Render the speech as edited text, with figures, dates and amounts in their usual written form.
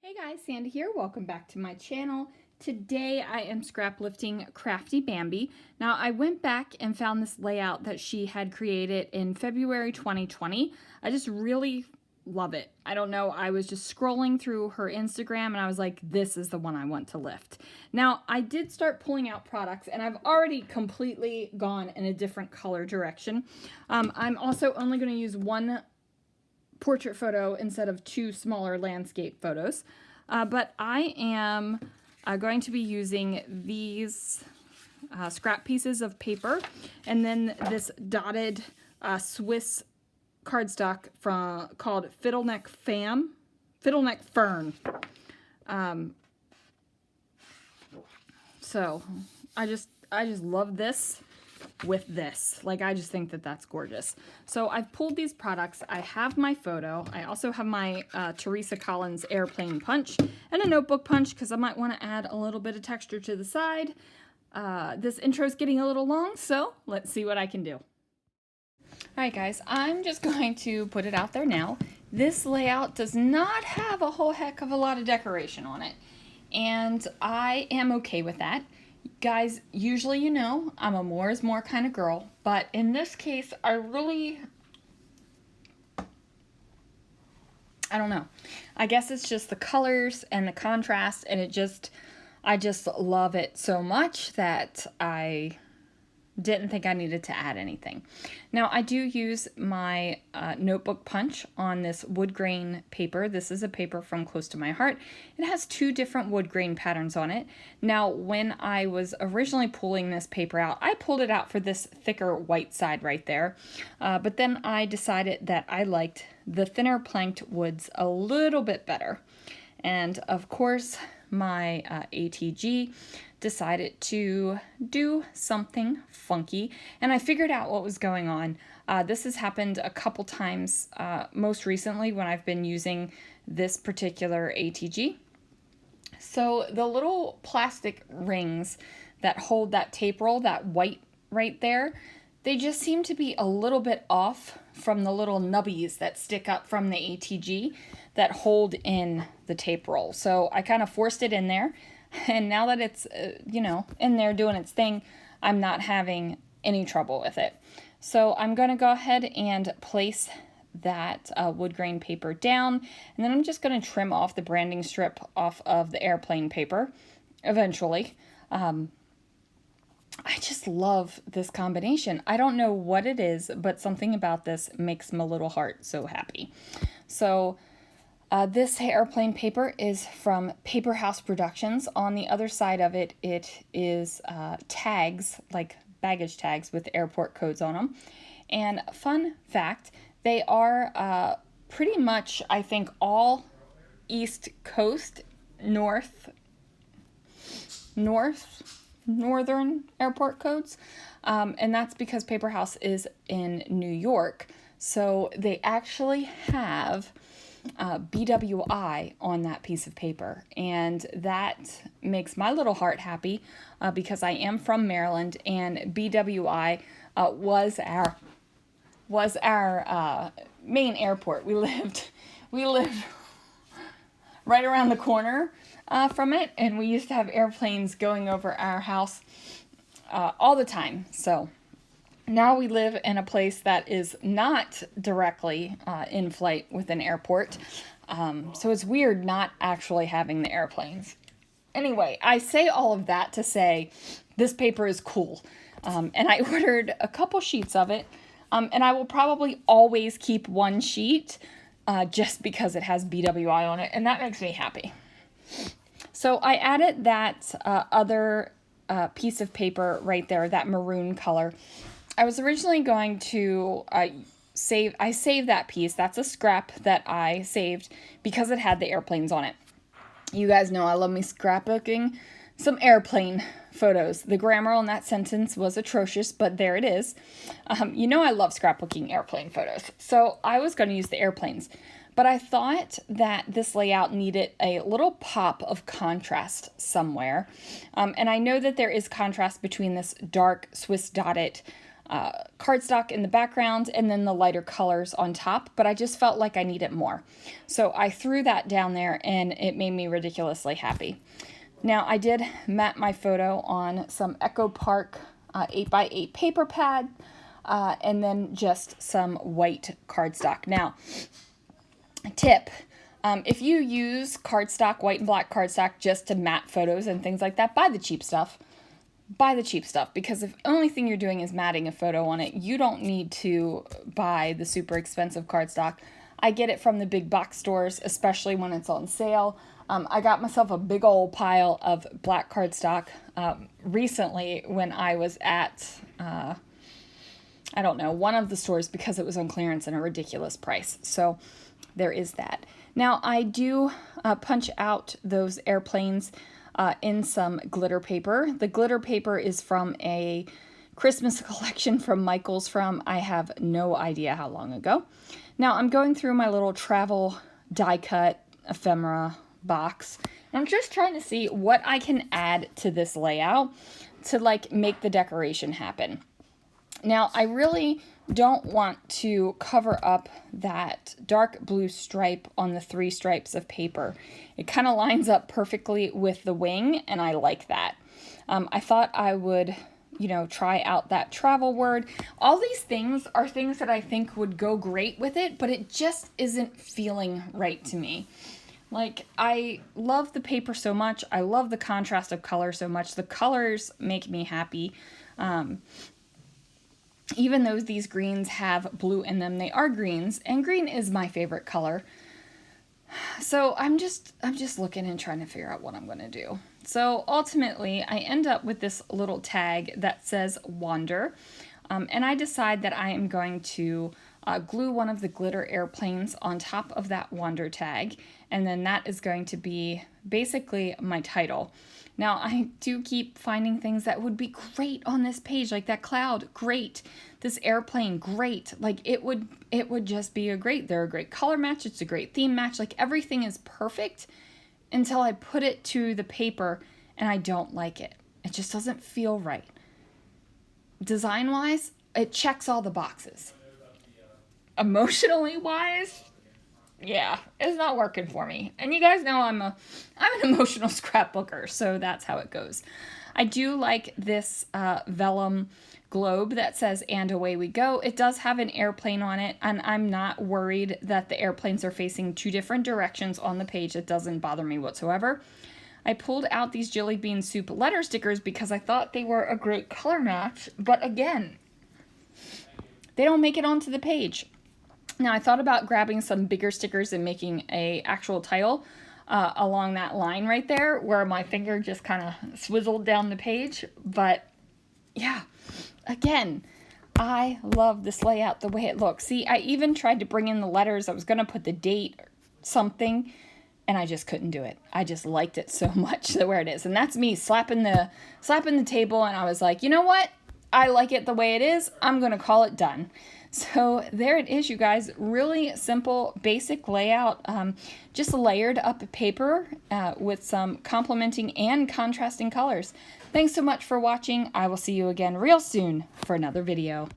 Hey guys, Sandy here. Welcome back to my channel. Today I am scrap lifting Crafty Bambi. Now I went back and found this layout that she had created in February 2020. I just really love it. I don't know, I was just scrolling through her Instagram and I was like, this is the one I want to lift. Now I did start pulling out products and I've already completely gone in a different color direction. I'm also only going to use one portrait photo instead of two smaller landscape photos. But I am going to be using these scrap pieces of paper and then this dotted Swiss cardstock called Fiddleneck Fern. So I just love this with this. Like, I just think that that's gorgeous. So I've pulled these products. I have my photo. I also have my Teresa Collins airplane punch and a notebook punch because I might want to add a little bit of texture to the side. This intro is getting a little long, so let's see what I can do. All right, guys, I'm just going to put it out there now. This layout does not have a whole heck of a lot of decoration on it, and I am okay with that. Guys, usually you know I'm a more is more kind of girl, but in this case I don't know. I guess it's just the colors and the contrast, and I just love it so much that I didn't think I needed to add anything. Now I do use my notebook punch on this wood grain paper. This is a paper from Close to My Heart. It has two different wood grain patterns on it. Now when I was originally pulling this paper out, I pulled it out for this thicker white side right there. But then I decided that I liked the thinner planked woods a little bit better. And of course my ATG decided to do something funky, and I figured out what was going on. This has happened a couple times, most recently when I've been using this particular ATG. So the little plastic rings that hold that tape roll, that white right there, they just seem to be a little bit off from the little nubbies that stick up from the ATG that hold in the tape roll. So I kind of forced it in there. And now that it's, you know, in there doing its thing, I'm not having any trouble with it. So I'm going to go ahead and place that wood grain paper down. And then I'm just going to trim off the branding strip off of the airplane paper eventually. I just love this combination. I don't know what it is, but something about this makes my little heart so happy. So this airplane paper is from Paper House Productions. On the other side of it, it is tags, like baggage tags with airport codes on them. And fun fact, they are pretty much, I think, all East Coast, northern airport codes. And that's because Paper House is in New York. So they actually have BWI on that piece of paper, and that makes my little heart happy because I am from Maryland, and BWI was our main airport. We lived right around the corner from it, and we used to have airplanes going over our house all the time. So now we live in a place that is not directly in flight with an airport. So it's weird not actually having the airplanes. Anyway, I say all of that to say this paper is cool. And I ordered a couple sheets of it. And I will probably always keep one sheet just because it has BWI on it. And that makes me happy. So I added that other piece of paper right there, that maroon color. I was originally going to saved that piece. That's a scrap that I saved because it had the airplanes on it. You guys know I love me scrapbooking some airplane photos. The grammar on that sentence was atrocious, but there it is. You know I love scrapbooking airplane photos. So I was going to use the airplanes, but I thought that this layout needed a little pop of contrast somewhere. And I know that there is contrast between this dark Swiss dotted cardstock in the background and then the lighter colors on top, but I just felt like I needed more. So I threw that down there and it made me ridiculously happy. Now I did mat my photo on some Echo Park 8x8 paper pad and then just some white cardstock. Now, tip, if you use cardstock, white and black cardstock, just to mat photos and things like that, buy the cheap stuff. Buy the cheap stuff, because if the only thing you're doing is matting a photo on it, you don't need to buy the super expensive cardstock. I get it from the big box stores, especially when it's on sale. I got myself a big old pile of black cardstock recently when I was at, I don't know, one of the stores, because it was on clearance and a ridiculous price. So there is that. Now I do punch out those airplanes in some glitter paper. The glitter paper is from a Christmas collection from Michaels from I have no idea how long ago. Now I'm going through my little travel die cut ephemera box, and I'm just trying to see what I can add to this layout to like make the decoration happen. Now I really don't want to cover up that dark blue stripe on the 3 stripes of paper. It kind of lines up perfectly with the wing, and I like that. I thought I would, try out that travel word. All these things are things that I think would go great with it, but it just isn't feeling right to me. Like, I love the paper so much. I love the contrast of color so much. The colors make me happy. Even though these greens have blue in them, they are greens, and green is my favorite color. So I'm just looking and trying to figure out what I'm going to do. So ultimately, I end up with this little tag that says Wander, and I decide that I am going to glue one of the glitter airplanes on top of that Wander tag, and then that is going to be basically my title. Now, I do keep finding things that would be great on this page, like that cloud, great. This airplane, great. Like, it would just be they're a great color match, it's a great theme match, like everything is perfect until I put it to the paper and I don't like it. It just doesn't feel right. Design-wise, it checks all the boxes. Emotionally wise, yeah, it's not working for me. And you guys know I'm an emotional scrapbooker, so that's how it goes. I do like this vellum globe that says "And away we go." It does have an airplane on it, and I'm not worried that the airplanes are facing 2 different directions on the page. It doesn't bother me whatsoever. I pulled out these Jelly Bean Soup letter stickers because I thought they were a great color match, but again, they don't make it onto the page. Now, I thought about grabbing some bigger stickers and making a actual title along that line right there where my finger just kind of swizzled down the page. But yeah, again, I love this layout the way it looks. See, I even tried to bring in the letters. I was going to put the date or something, and I just couldn't do it. I just liked it so much the way it is. And that's me slapping the table, and I was like, you know what? I like it the way it is. I'm going to call it done. So there it is, you guys. Really simple, basic layout. Just layered up paper with some complementing and contrasting colors. Thanks so much for watching. I will see you again real soon for another video.